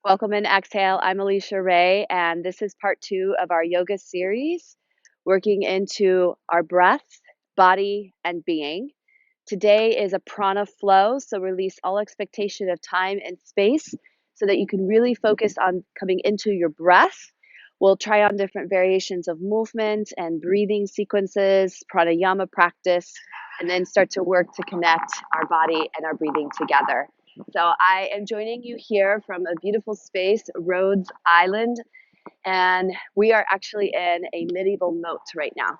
Welcome and exhale. I'm Alicia Ray, and this is part 2 of our yoga series, working into our breath, body, and being. Today is a prana flow, so release all expectation of time and space so that you can really focus on coming into your breath. We'll try on different variations of movement and breathing sequences, pranayama practice, and then start to work to connect our body and our breathing together. So I am joining you here from a beautiful space, Rhodes Island, and we are actually in a medieval moat right now.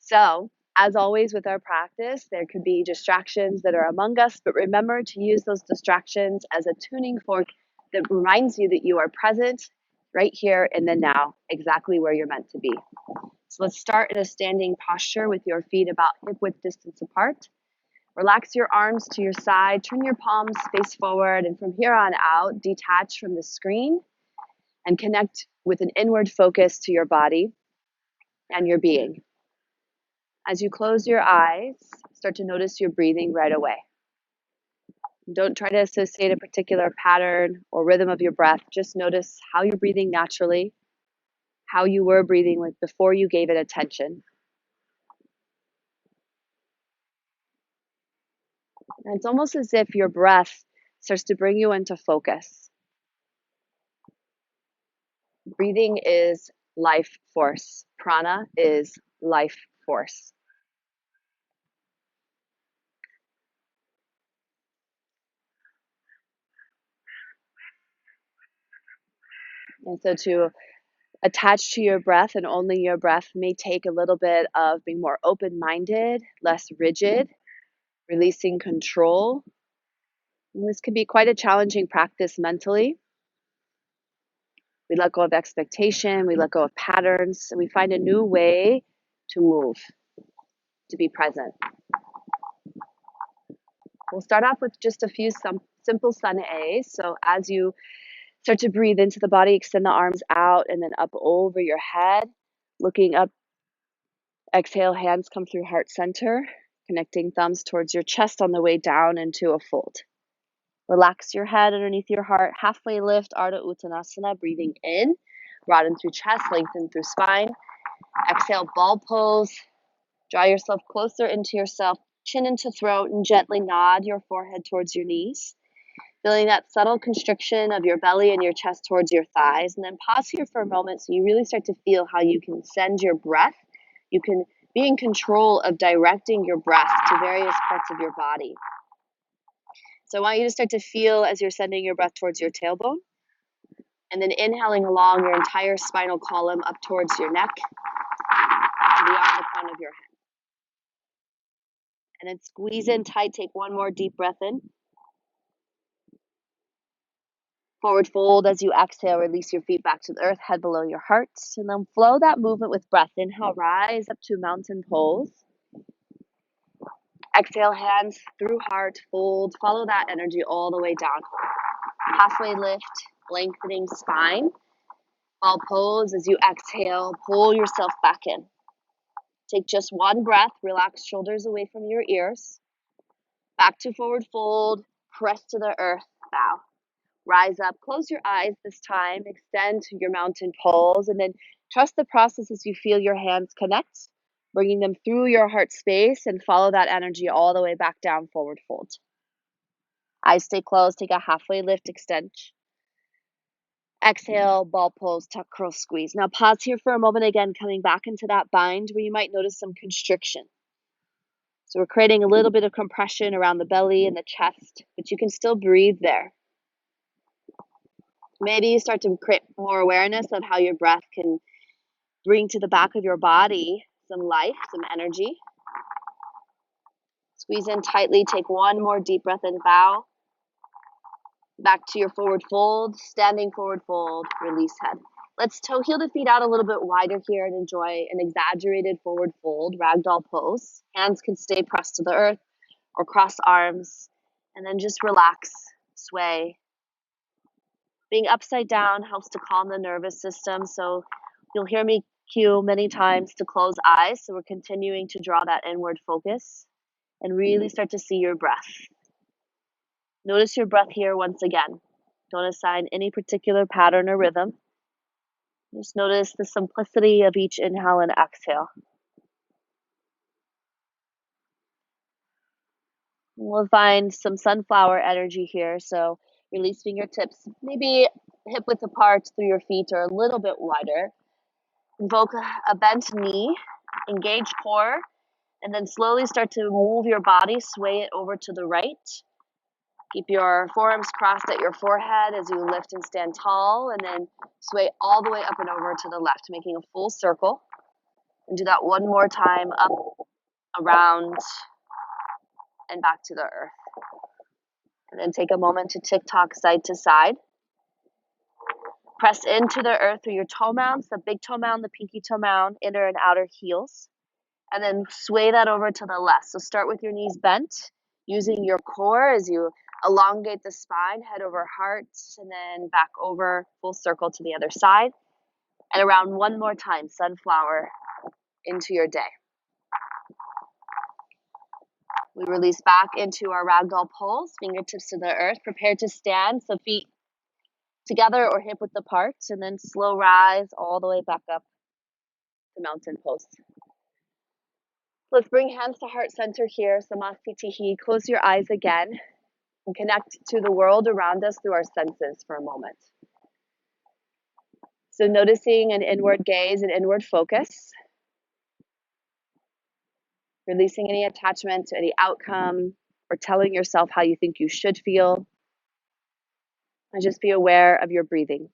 So as always with our practice, there could be distractions that are among us, but remember to use those distractions as a tuning fork that reminds you that you are present right here in the now, exactly where you're meant to be. So let's start in a standing posture with your feet about hip width distance apart. Relax your arms to your side, turn your palms face forward, and from here on out, detach from the screen and connect with an inward focus to your body and your being. As you close your eyes, start to notice your breathing right away. Don't try to associate a particular pattern or rhythm of your breath. Just notice how you're breathing naturally, how you were breathing before you gave it attention. And it's almost as if your breath starts to bring you into focus. Breathing is life force. Prana is life force. And so to attach to your breath and only your breath may take a little bit of being more open-minded, less rigid, releasing control. And this can be quite a challenging practice mentally. We let go of expectation, we let go of patterns, and we find a new way to move, to be present. We'll start off with just a few simple sun A's. So as you start to breathe into the body, extend the arms out and then up over your head, looking up. Exhale, hands come through heart center, connecting thumbs towards your chest on the way down into a fold. Relax your head underneath your heart, halfway lift, Ardha Uttanasana, breathing in, broaden through chest, lengthen through spine. Exhale, ball pose. Draw yourself closer into yourself, chin into throat, and gently nod your forehead towards your knees. Feeling that subtle constriction of your belly and your chest towards your thighs. And then pause here for a moment so you really start to feel how you can send your breath. You can be in control of directing your breath to various parts of your body. So I want you to start to feel as you're sending your breath towards your tailbone. And then inhaling along your entire spinal column up towards your neck, beyond the crown of your head. And then squeeze in tight, take one more deep breath in. Forward fold as you exhale, release your feet back to the earth, head below your heart. And then flow that movement with breath. Inhale, rise up to mountain pose. Exhale, hands through heart, fold. Follow that energy all the way down. Halfway lift, lengthening spine. Ball pose as you exhale, pull yourself back in. Take just one breath, relax shoulders away from your ears. Back to forward fold, press to the earth, bow. Rise up, close your eyes this time, extend to your mountain pose, and then trust the process as you feel your hands connect, bringing them through your heart space and follow that energy all the way back down, forward fold. Eyes stay closed, take a halfway lift, extend. Exhale, ball pose, tuck, curl, squeeze. Now pause here for a moment again, coming back into that bind where you might notice some constriction. So we're creating a little bit of compression around the belly and the chest, but you can still breathe there. Maybe you start to create more awareness of how your breath can bring to the back of your body some life, some energy. Squeeze in tightly, take one more deep breath in, bow. Back to your forward fold, standing forward fold, release head. Let's toe heel the feet out a little bit wider here and enjoy an exaggerated forward fold, ragdoll pose. Hands can stay pressed to the earth or cross arms, and then just relax, sway. Being upside down helps to calm the nervous system, so you'll hear me cue many times to close eyes, so we're continuing to draw that inward focus and really start to see your breath. Notice your breath here once again. Don't assign any particular pattern or rhythm. Just notice the simplicity of each inhale and exhale. We'll find some sunflower energy here. So release fingertips, maybe hip width apart through your feet or a little bit wider. Invoke a bent knee, engage core, and then slowly start to move your body, sway it over to the right. Keep your forearms crossed at your forehead as you lift and stand tall, and then sway all the way up and over to the left, making a full circle. And do that one more time, up, around, and back to the earth. And then take a moment to tick-tock side to side. Press into the earth through your toe mounds, the big toe mound, the pinky toe mound, inner and outer heels. And then sway that over to the left. So start with your knees bent, using your core as you elongate the spine, head over heart, and then back over, full circle to the other side. And around one more time, sunflower into your day. We release back into our ragdoll pose, fingertips to the earth, prepare to stand, so feet together or hip width apart, and then slow rise all the way back up to mountain pose. Let's bring hands to heart center here, Samasthiti. Close your eyes again and connect to the world around us through our senses for a moment. So noticing an inward gaze, an inward focus, releasing any attachment to any outcome or telling yourself how you think you should feel. And just be aware of your breathing.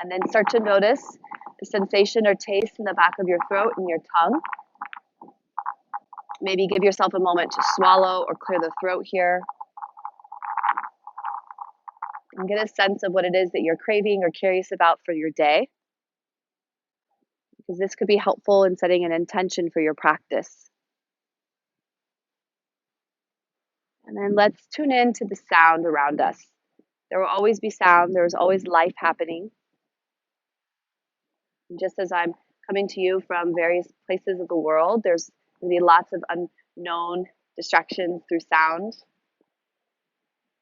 And then start to notice the sensation or taste in the back of your throat and your tongue. Maybe give yourself a moment to swallow or clear the throat here. And get a sense of what it is that you're craving or curious about for your day, because this could be helpful in setting an intention for your practice. And then let's tune in to the sound around us. There will always be sound. There's always life happening. And just as I'm coming to you from various places of the world, there's going to be lots of unknown distractions through sound,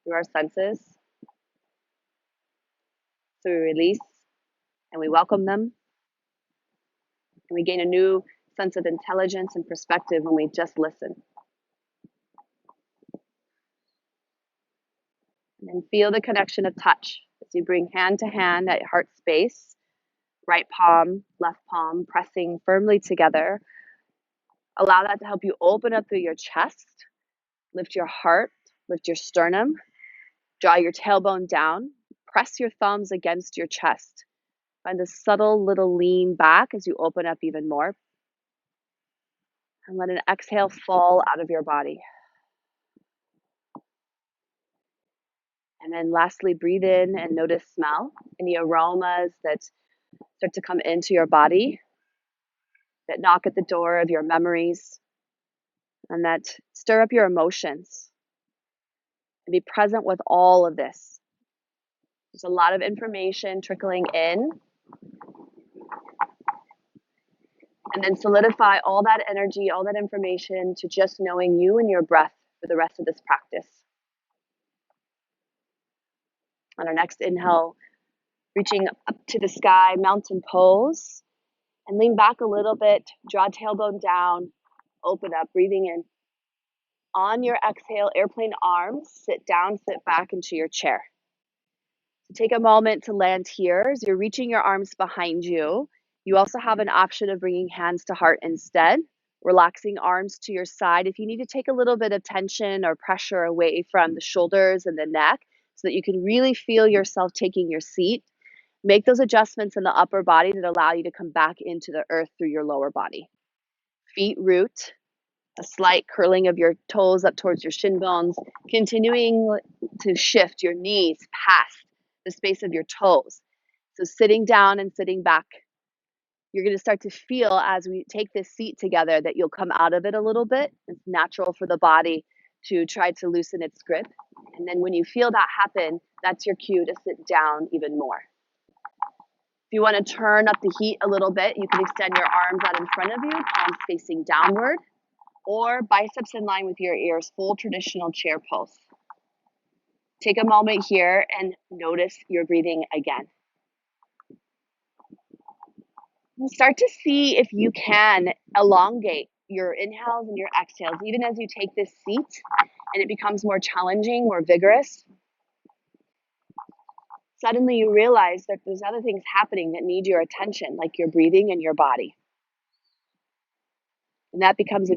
through our senses. So we release and we welcome them. And we gain a new sense of intelligence and perspective when we just listen. And then feel the connection of touch as you bring hand to hand at heart space, right palm, left palm, pressing firmly together. Allow that to help you open up through your chest, lift your heart, lift your sternum, draw your tailbone down, press your thumbs against your chest. Find a subtle little lean back as you open up even more. And let an exhale fall out of your body. And then lastly, breathe in and notice smell, any aromas that start to come into your body, that knock at the door of your memories, and that stir up your emotions. And be present with all of this. There's a lot of information trickling in. And then solidify all that energy, all that information to just knowing you and your breath for the rest of this practice. On our next inhale, reaching up to the sky, mountain pose, and lean back a little bit, draw tailbone down, open up, breathing in. On your exhale, airplane arms, sit down, sit back into your chair. So take a moment to land here as you're reaching your arms behind you. You also have an option of bringing hands to heart instead, relaxing arms to your side. If you need to take a little bit of tension or pressure away from the shoulders and the neck so that you can really feel yourself taking your seat, make those adjustments in the upper body that allow you to come back into the earth through your lower body. Feet root, a slight curling of your toes up towards your shin bones, continuing to shift your knees past the space of your toes. So sitting down and sitting back, you're going to start to feel as we take this seat together that you'll come out of it a little bit. It's natural for the body to try to loosen its grip. And then when you feel that happen, that's your cue to sit down even more. If you want to turn up the heat a little bit, you can extend your arms out in front of you, palms facing downward. or biceps in line with your ears, full traditional chair pose. Take a moment here and notice your breathing again. And start to see if you can elongate your inhales and your exhales, even as you take this seat and it becomes more challenging, more vigorous. Suddenly you realize that there's other things happening that need your attention, like your breathing and your body. And that becomes a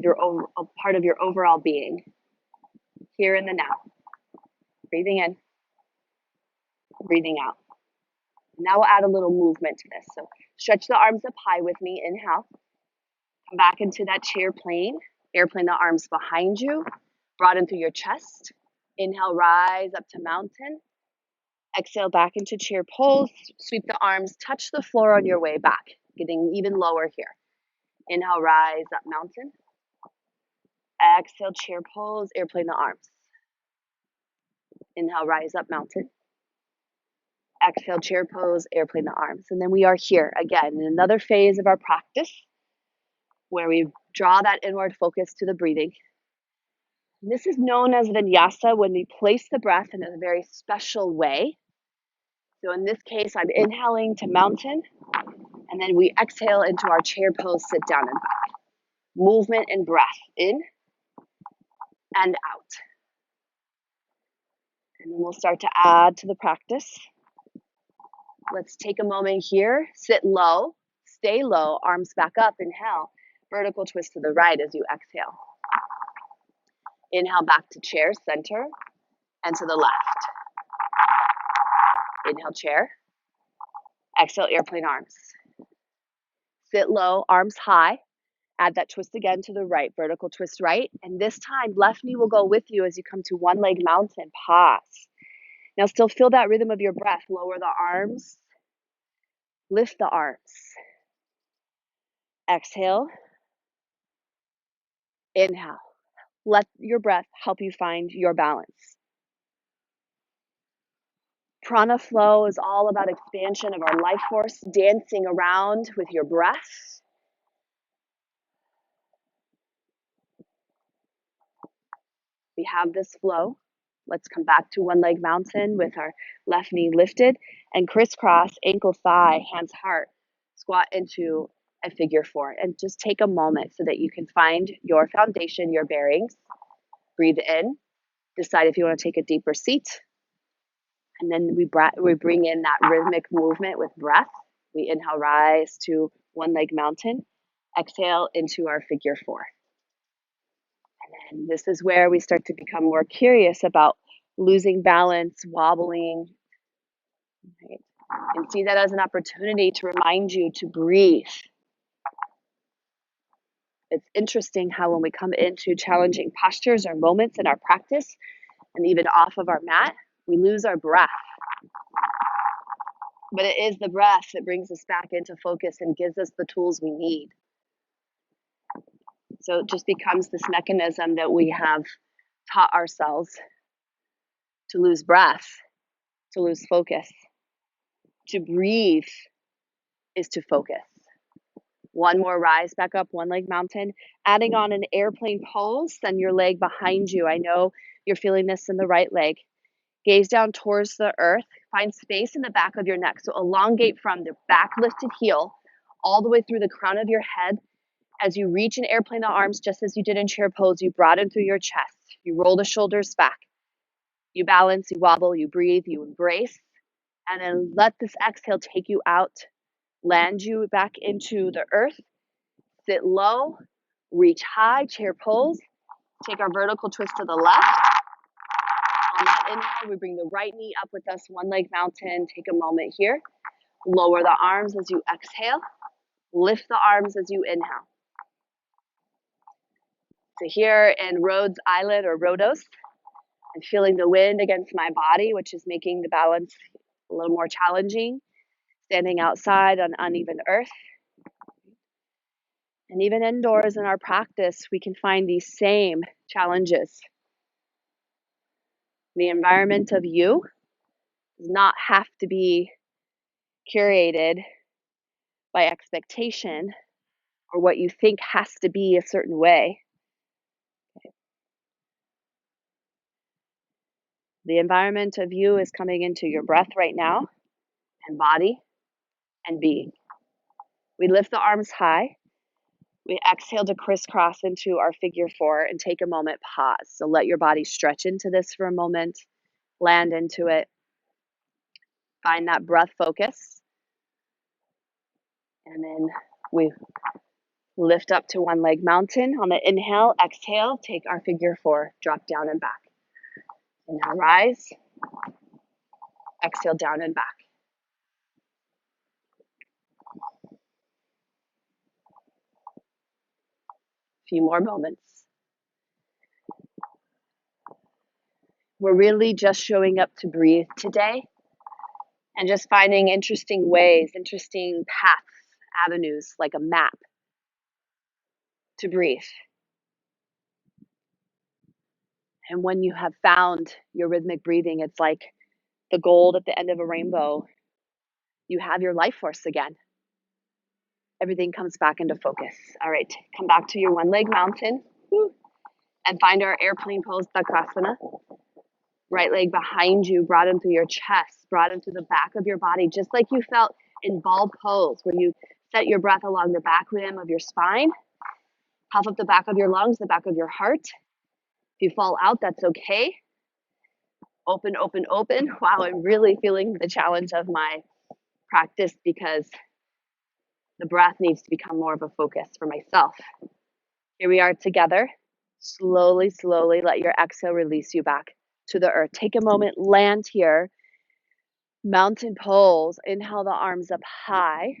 part of your overall being, here in the now. Breathing in, breathing out. Now we'll add a little movement to this. So stretch the arms up high with me. Inhale. Come back into that chair plane. Airplane the arms behind you. Broaden through your chest. Inhale, rise up to mountain. Exhale back into chair pose. Sweep the arms, touch the floor on your way back. Getting even lower here. Inhale, rise up mountain. Exhale, chair pose, airplane the arms. Inhale, rise up mountain. Exhale, chair pose, airplane the arms. And then we are here again in another phase of our practice where we draw that inward focus to the breathing. And this is known as vinyasa, when we place the breath in a very special way. So in this case, I'm inhaling to mountain, and then we exhale into our chair pose, sit down and back. Movement and breath in and out. And then we'll start to add to the practice. Let's take a moment here, sit low, stay low, arms back up, inhale. Vertical twist to the right as you exhale. Inhale back to chair, center, and to the left. Inhale, chair. Exhale, airplane arms. Sit low, arms high. Add that twist again to the right, vertical twist right. And this time, left knee will go with you as you come to one leg mountain, pause. Now still feel that rhythm of your breath. Lower the arms, lift the arms. Exhale, inhale. Let your breath help you find your balance. Prana flow is all about expansion of our life force, dancing around with your breath. We have this flow. Let's come back to one leg mountain with our left knee lifted and crisscross, ankle, thigh, hands, heart. Squat into a figure four and just take a moment so that you can find your foundation, your bearings. Breathe in. Decide if you want to take a deeper seat. And then we bring in that rhythmic movement with breath. We inhale, rise to one leg mountain. Exhale into our figure four. And then this is where we start to become more curious about losing balance, wobbling. Right? And see that as an opportunity to remind you to breathe. It's interesting how when we come into challenging postures or moments in our practice, and even off of our mat, we lose our breath. But it is the breath that brings us back into focus and gives us the tools we need. So it just becomes this mechanism that we have taught ourselves to lose breath, to lose focus. To breathe is to focus. One more rise back up, one leg mountain. Adding on an airplane pose, send your leg behind you. I know you're feeling this in the right leg. Gaze down towards the earth. Find space in the back of your neck. So elongate from the back lifted heel all the way through the crown of your head. As you reach and airplane the arms, just as you did in chair pose, you broaden through your chest. You roll the shoulders back. You balance, you wobble, you breathe, you embrace. And then let this exhale take you out. Land you back into the earth. Sit low. Reach high, chair pose. Take our vertical twist to the left. On that inhale, we bring the right knee up with us, one leg mountain. Take a moment here. Lower the arms as you exhale. Lift the arms as you inhale. So here in Rhodes Island or Rhodos, I'm feeling the wind against my body, which is making the balance a little more challenging. Standing outside on uneven earth. And even indoors in our practice, we can find these same challenges. The environment of you does not have to be curated by expectation or what you think has to be a certain way. The environment of you is coming into your breath right now, and body and being. We lift the arms high. We exhale to crisscross into our figure four and take a moment, pause. So let your body stretch into this for a moment, land into it. Find that breath focus. And then we lift up to one leg mountain. On the inhale, exhale, take our figure four, drop down and back. Inhale, rise. Exhale, down and back. A few more moments. We're really just showing up to breathe today and just finding interesting ways, interesting paths, avenues, like a map to breathe. And when you have found your rhythmic breathing, it's like the gold at the end of a rainbow. You have your life force again. Everything comes back into focus. All right, come back to your one leg mountain and find our airplane pose, Tadasana. Right leg behind you, brought in through your chest, brought in through the back of your body, just like you felt in ball pose, where you set your breath along the back rim of your spine, puff up the back of your lungs, the back of your heart. If you fall out, that's okay. Open, open, open. Wow, I'm really feeling the challenge of my practice because the breath needs to become more of a focus for myself. Here we are together. Slowly, slowly let your exhale release you back to the earth. Take a moment, land here. Mountain pose. Inhale the arms up high.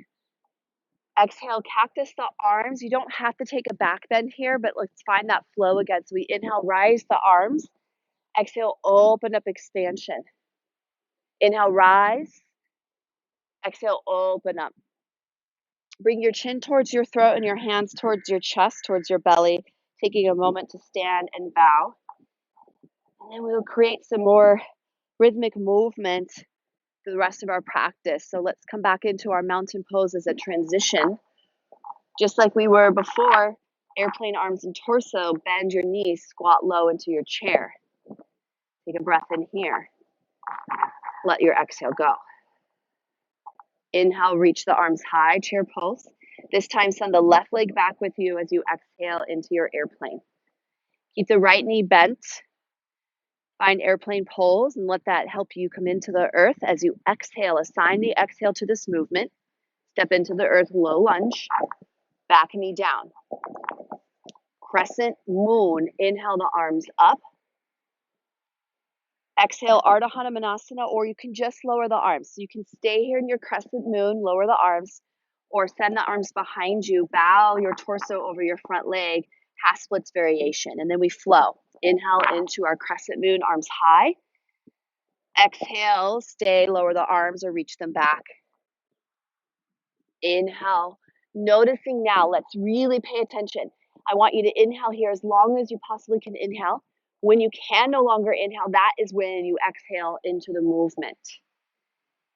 Exhale, cactus the arms. You don't have to take a back bend here, but let's find that flow again. So we inhale, rise the arms. Exhale, open up, expansion. Inhale, rise. Exhale, open up. Bring your chin towards your throat and your hands towards your chest, towards your belly, taking a moment to stand and bow. And then we will create some more rhythmic movement for the rest of our practice. So let's come back into our mountain pose as a transition. Just like we were before, airplane arms and torso, bend your knees, squat low into your chair. Take a breath in here. Let your exhale go. Inhale, reach the arms high, chair pose. This time, send the left leg back with you as you exhale into your airplane. Keep the right knee bent. Find airplane pose and let that help you come into the earth as you exhale. Assign the exhale to this movement. Step into the earth, low lunge, back knee down. Crescent moon, inhale the arms up. Exhale, Ardha Hanumanasana, or you can just lower the arms. So you can stay here in your crescent moon, lower the arms, or send the arms behind you, bow your torso over your front leg, half splits variation, and then we flow. Inhale into our crescent moon, arms high. Exhale, stay, lower the arms or reach them back. Inhale, noticing now, let's really pay attention. I want you to inhale here as long as you possibly can inhale. When you can no longer inhale, that is when you exhale into the movement.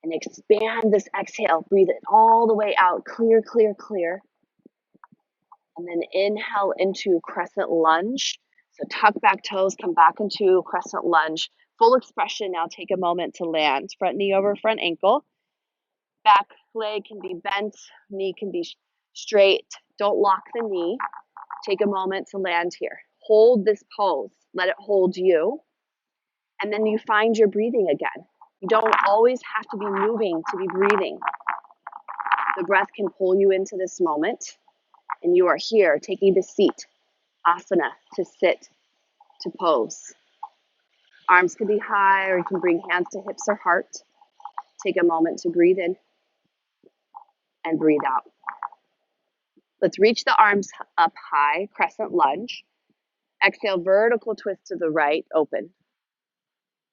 And expand this exhale, breathe it all the way out, clear, clear, clear. And then inhale into crescent lunge. So tuck back toes, come back into crescent lunge. Full expression now, take a moment to land. Front knee over front ankle. Back leg can be bent, knee can be straight. Don't lock the knee. Take a moment to land here. Hold this pose. Let it hold you. And then you find your breathing again. You don't always have to be moving to be breathing. The breath can pull you into this moment. And you are here taking the seat, asana, to sit, to pose. Arms can be high or you can bring hands to hips or heart. Take a moment to breathe in and breathe out. Let's reach the arms up high, crescent lunge. Exhale, vertical twist to the right, open.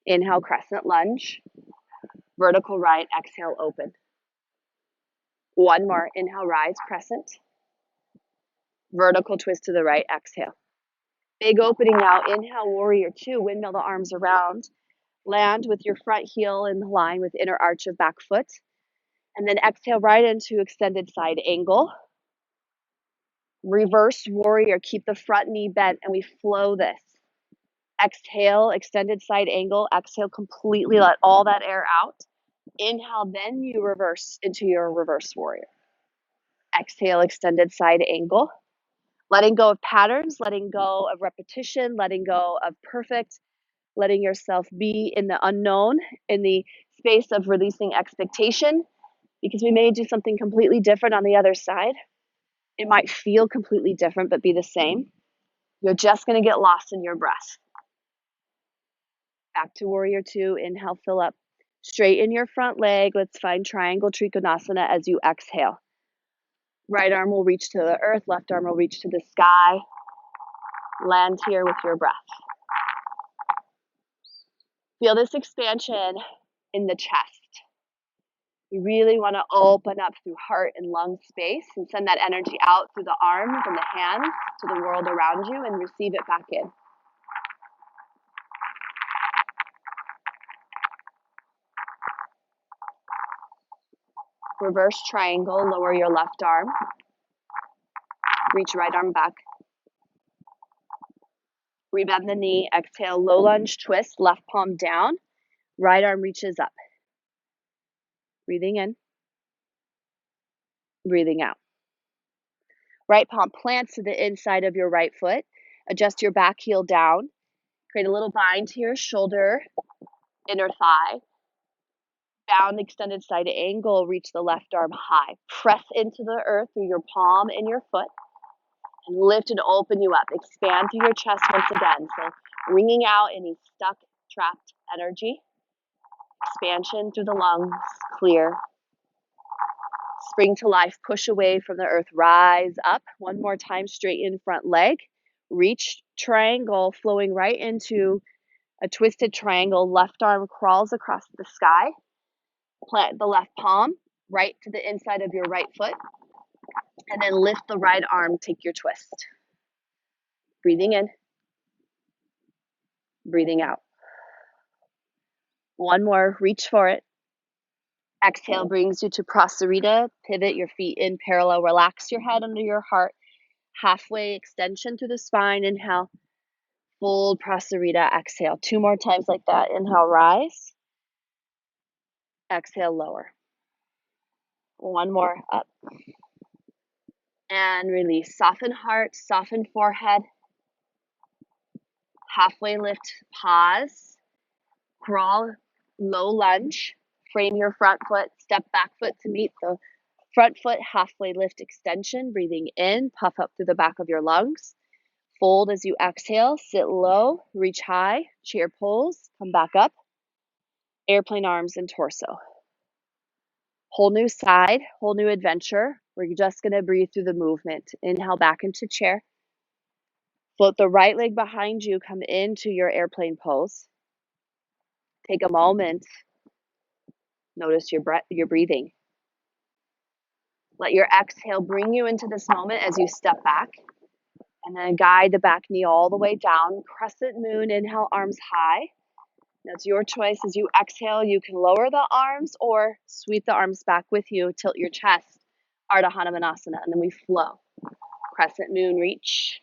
Inhale, crescent lunge. Vertical right, exhale, open. One more, inhale, rise, crescent. Vertical twist to the right, exhale. Big opening now, inhale, warrior two, windmill the arms around. Land with your front heel in line with inner arch of back foot. And then exhale right into extended side angle. Reverse warrior, keep the front knee bent and we flow this. Exhale, extended side angle. Exhale, completely let all that air out. Inhale, then you reverse into your reverse warrior. Exhale, extended side angle. Letting go of patterns, letting go of repetition, letting go of perfect, letting yourself be in the unknown, in the space of releasing expectation, because we may do something completely different on the other side. It might feel completely different, but be the same. You're just going to get lost in your breath. Back to warrior two. Inhale, fill up. Straighten your front leg. Let's find triangle trikonasana as you exhale. Right arm will reach to the earth. Left arm will reach to the sky. Land here with your breath. Feel this expansion in the chest. You really want to open up through heart and lung space and send that energy out through the arms and the hands to the world around you and receive it back in. Reverse triangle, lower your left arm. Reach right arm back. Rebend the knee. Exhale, low lunge twist, left palm down. Right arm reaches up. Breathing in. Breathing out. Right palm plants to the inside of your right foot. Adjust your back heel down. Create a little bind to your shoulder, inner thigh. Bound extended side angle, reach the left arm high. Press into the earth through your palm and your foot. And lift and open you up. Expand through your chest once again. So wringing out any stuck, trapped energy. Expansion through the lungs, clear. Spring to life, push away from the earth, rise up. One more time, straighten front leg. Reach triangle, flowing right into a twisted triangle. Left arm crawls across the sky. Plant the left palm right to the inside of your right foot. And then lift the right arm, take your twist. Breathing in. Breathing out. One more, reach for it. Exhale brings you to Prasarita. Pivot your feet in parallel. Relax your head under your heart. Halfway extension through the spine. Inhale. Fold Prasarita. Exhale. Two more times like that. Inhale, rise. Exhale, lower. One more, up. And release. Soften heart, soften forehead. Halfway lift, pause. Crawl, low lunge. Frame your front foot, step back foot to meet the front foot, halfway lift extension. Breathing in, puff up through the back of your lungs. Fold as you exhale, sit low, reach high, chair pose, come back up. Airplane arms and torso. Whole new side, whole new adventure. We're just going to breathe through the movement. Inhale back into chair. Float the right leg behind you, come into your airplane pose. Take a moment. Notice your breath, your breathing. Let your exhale bring you into this moment as you step back. And then guide the back knee all the way down. Crescent moon, inhale, arms high. That's your choice. As you exhale, you can lower the arms or sweep the arms back with you. Tilt your chest, Ardha Hanumanasana, and then we flow. Crescent moon, reach.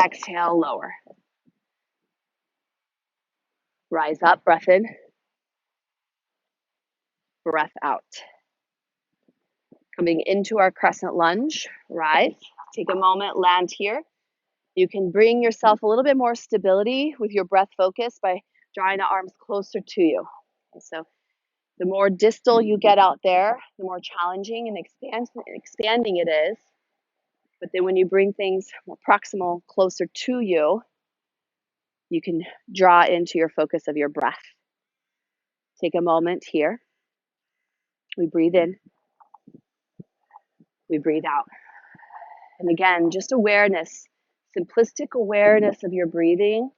Exhale, lower. Rise up, breath in. Breath out. Coming into our crescent lunge, rise. Take a moment, land here. You can bring yourself a little bit more stability with your breath focus by drawing the arms closer to you. And so the more distal you get out there, the more challenging and expanding it is. But then when you bring things more proximal, closer to you, you can draw into your focus of your breath. Take a moment here. We breathe in. We breathe out. And again, just awareness, simplistic awareness of your breathing.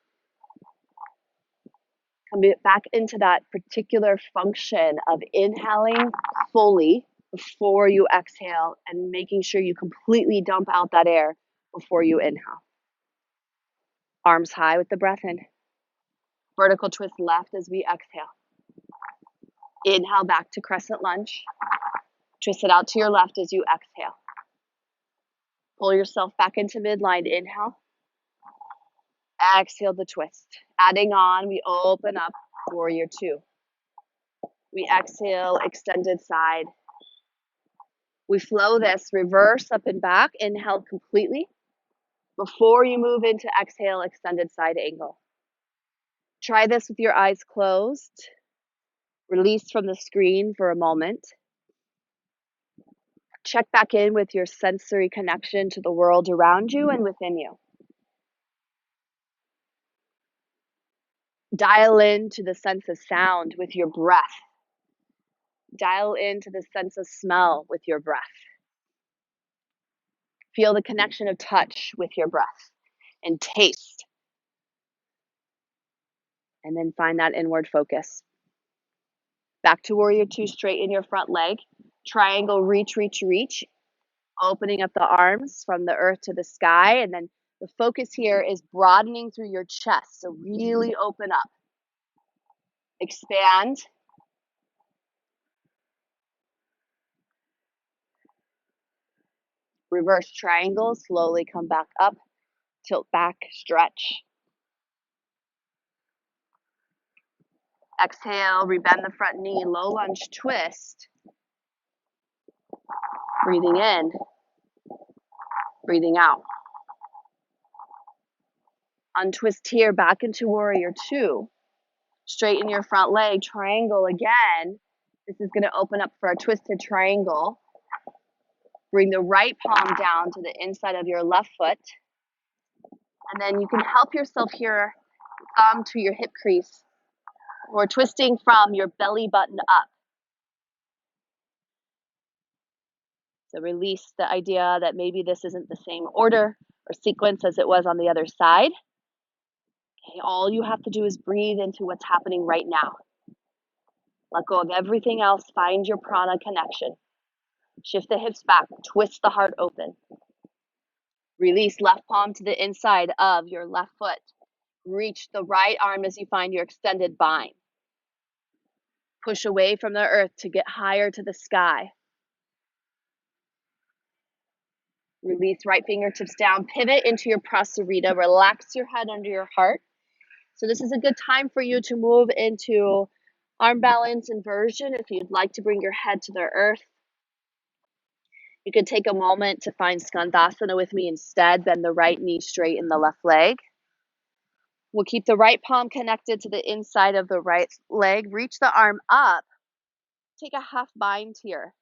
Come back into that particular function of inhaling fully before you exhale and making sure you completely dump out that air before you inhale. Arms high with the breath in. Vertical twist left as we exhale. Inhale back to crescent lunge. Twist it out to your left as you exhale. Pull yourself back into midline. Inhale. Exhale the twist. Adding on, we open up, warrior two. We exhale, extended side. We flow this, reverse up and back, inhale completely. Before you move into exhale, extended side angle. Try this with your eyes closed. Release from the screen for a moment. Check back in with your sensory connection to the world around you and within you. Dial into the sense of sound with your breath. Dial into the sense of smell with your breath. Feel the connection of touch with your breath and taste. And then find that inward focus. Back to warrior two, straighten your front leg. Triangle, reach, reach, reach. Opening up the arms from the earth to the sky. And then the focus here is broadening through your chest. So really open up. Expand. Reverse triangle, slowly come back up. Tilt back, stretch. Exhale, rebend the front knee, low lunge twist. Breathing in, breathing out. Untwist here, back into warrior two. Straighten your front leg, triangle again. This is gonna open up for a twisted triangle. Bring the right palm down to the inside of your left foot. And then you can help yourself here, thumb to your hip crease. We're twisting from your belly button up. So release the idea that maybe this isn't the same order or sequence as it was on the other side. Okay, all you have to do is breathe into what's happening right now. Let go of everything else. Find your prana connection. Shift the hips back. Twist the heart open. Release left palm to the inside of your left foot. Reach the right arm as you find your extended bind. Push away from the earth to get higher to the sky. Release right fingertips down. Pivot into your prasarita. Relax your head under your heart. So this is a good time for you to move into arm balance inversion if you'd like to bring your head to the earth. You can take a moment to find Skandasana with me instead. Bend the right knee straight in the left leg. We'll keep the right palm connected to the inside of the right leg. Reach the arm up. Take a half bind here.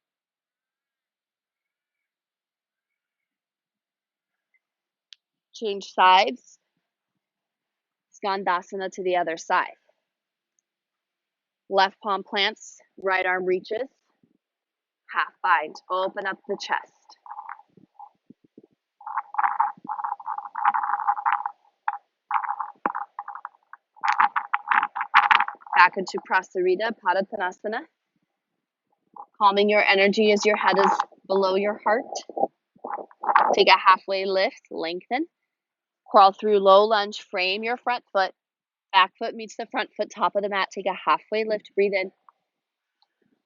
Change sides. Skandasana to the other side. Left palm plants, right arm reaches. Half bind. Open up the chest. Back into Prasarita, Padottanasana. Calming your energy as your head is below your heart. Take a halfway lift, lengthen. Crawl through low lunge, frame your front foot. Back foot meets the front foot, top of the mat. Take a halfway lift, breathe in.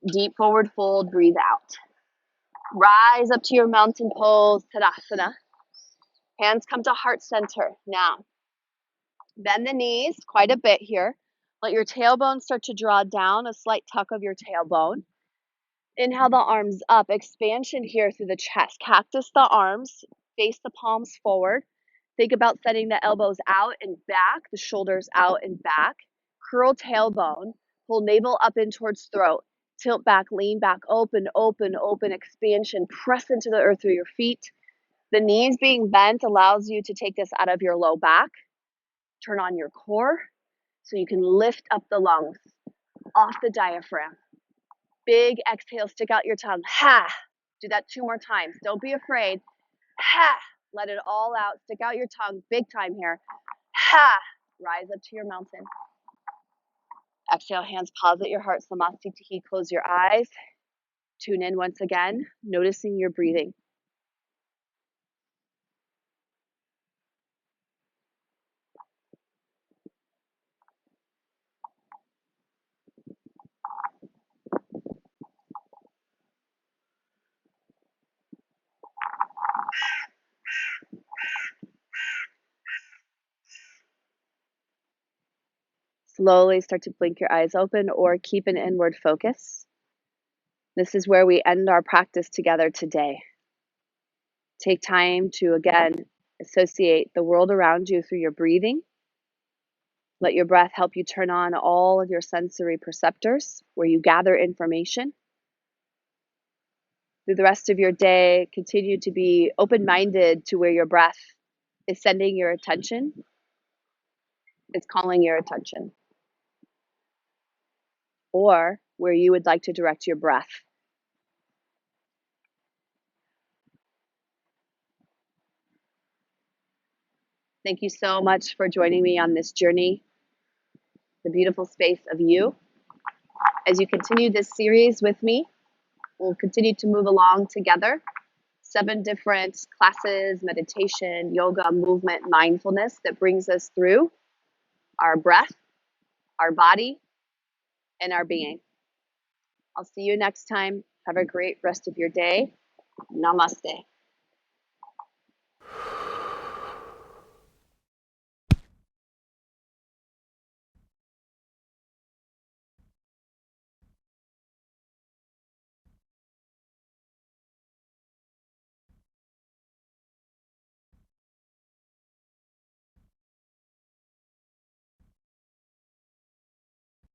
Deep forward fold, breathe out. Rise up to your mountain pose, Tadasana. Hands come to heart center. Now, bend the knees quite a bit here. Let your tailbone start to draw down, a slight tuck of your tailbone. Inhale the arms up, expansion here through the chest. Cactus the arms, face the palms forward. Think about setting the elbows out and back, the shoulders out and back. Curl tailbone, pull navel up in towards throat. Tilt back, lean back, open, open, open, expansion. Press into the earth through your feet. The knees being bent allows you to take this out of your low back. Turn on your core so you can lift up the lungs off the diaphragm. Big exhale, stick out your tongue. Ha! Do that 2 more times. Don't be afraid. Ha! Let it all out. Stick out your tongue. Big time here. Ha! Rise up to your mountain. Exhale, hands pause at your heart. Samasthiti. Close your eyes. Tune in once again, noticing your breathing. Slowly start to blink your eyes open or keep an inward focus. This is where we end our practice together today. Take time to, again, associate the world around you through your breathing. Let your breath help you turn on all of your sensory perceptors where you gather information. Through the rest of your day, continue to be open-minded to where your breath is sending your attention, is calling your attention, or where you would like to direct your breath. Thank you so much for joining me on this journey, the beautiful space of you. As you continue this series with me, we'll continue to move along together. 7 different classes, meditation, yoga, movement, mindfulness that brings us through our breath, our body, and our being. I'll see you next time. Have a great rest of your day. Namaste.